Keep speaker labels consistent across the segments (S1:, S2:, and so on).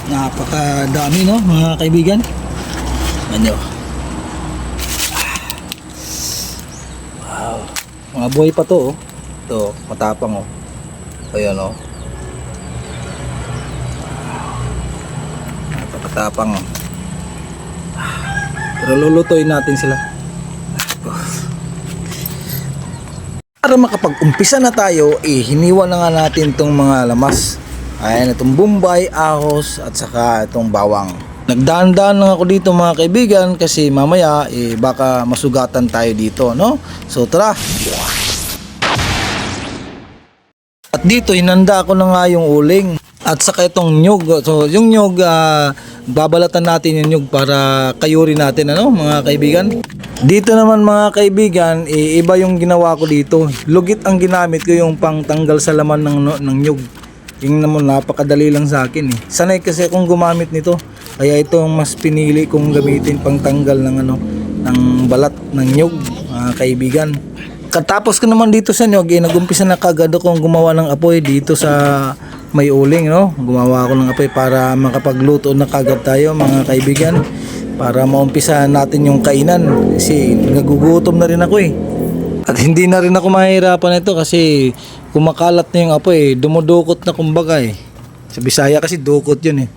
S1: Napakadami, no, mga kaibigan. Ano? Wow. Mga buhay pa to, oh. Ito, matapang, oh. Ayan, oh. Napakatapang, oh. Pero lulutuin natin sila. Para makapag-umpisa na tayo, hiniwa na nga natin itong mga lamas. Ayan, itong bombay, ahos, at saka itong bawang. Nagdaan-daan lang ako dito mga kaibigan kasi mamaya baka masugatan tayo dito, no? So tara! At dito, hinanda ko na nga yung uling. At saka itong nyug. So yung nyug, babalatan natin yung nyug para kayuri natin, ano mga kaibigan? Dito naman mga kaibigan, iba yung ginawa ko dito. Lugit ang ginamit ko, yung pangtanggal sa laman ng nyug. Yung naman napakadali lang sa akin eh. Sanay kasi akong gumamit nito. Kaya ito ang mas pinili kong gamitin pangtanggal ng ng balat ng nyug, mga kaibigan. Katapos ko naman dito sa nyug, nagumpisa na kagad akong gumawa ng apoy dito sa may uling, no? Gumawa ako ng apoy para makapagluto na kagad tayo mga kaibigan. Para maumpisa natin yung kainan kasi nagugutom na rin ako eh. At hindi na rin ako mahihirapan ito kasi kumakalat na yung apoy, dumudukot na kumbaga eh. Sa Bisaya kasi dukot yun eh.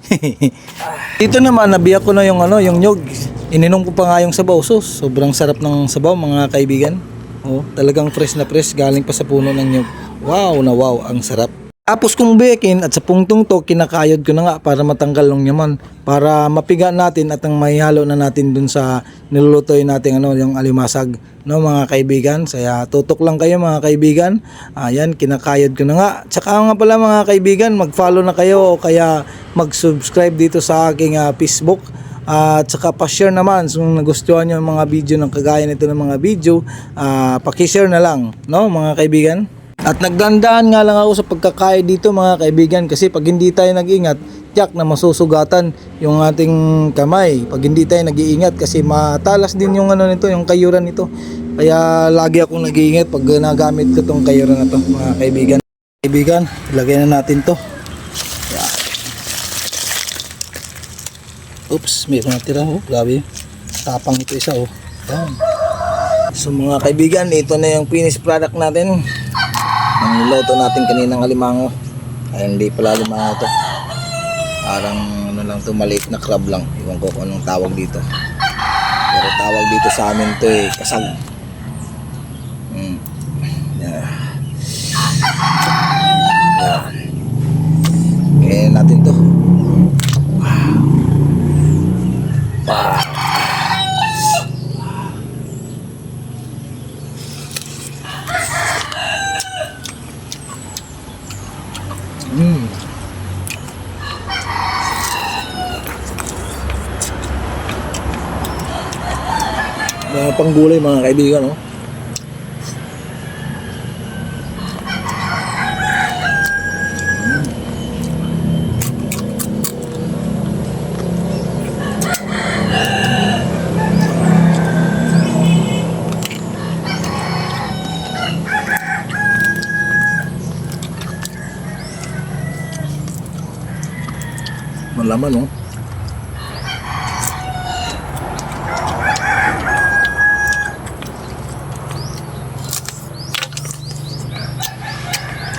S1: Dito naman nabiyak ko na yung yung nyug. Ininom ko pa nga yung sabaw. Sus, sobrang sarap ng sabaw mga kaibigan. Oh, talagang fresh na fresh galing pa sa puno ng nyug. Wow na wow, ang sarap. Tapos kung bekin at sa punktong to, kinakayod ko na nga para matanggal ng yaman. Para mapiga natin at ang mahihalo na natin dun sa nilulutoy natin yung alimasag. No mga kaibigan, saya tutok lang kayo mga kaibigan. Ayan, kinakayod ko na nga. Tsaka nga pala mga kaibigan, mag-follow na kayo o kaya mag-subscribe dito sa aking Facebook. At saka pa-share naman kung nagustuhan nyo yung mga video ng kagaya nito ng mga video, paki-share na lang, no mga kaibigan. At nagdandaan nga lang ako sa pagkakain dito mga kaibigan kasi pag hindi tayo nag-ingat, tiyak na masusugatan yung ating kamay. Pag hindi tayo nag-iingat kasi matalas din yung nito, yung kayuran nito. Kaya lagi akong nag-iingat pag nagamit ko tong kayuran na to mga kaibigan. Kaibigan, ilagay na natin to. Yan. Oops, may natira oh, grabe. Tapang ito isa oh. Yan. So mga kaibigan, ito na yung finished product natin. Ang niloto natin kaninang alimango ay hindi pala alimango to, parang lang to, maliit na crab lang, iwan ko kung anong tawag dito, pero tawag dito sa amin to kasag. Yan. Kaya natin to. Wow. Mga panggulay mga kaibigan, no? Malaman, no?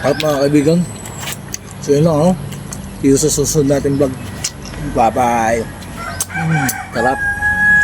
S1: At mga kaibigan, so yun lang, no? See you sa susunod natin vlog. Bye bye. Sarap.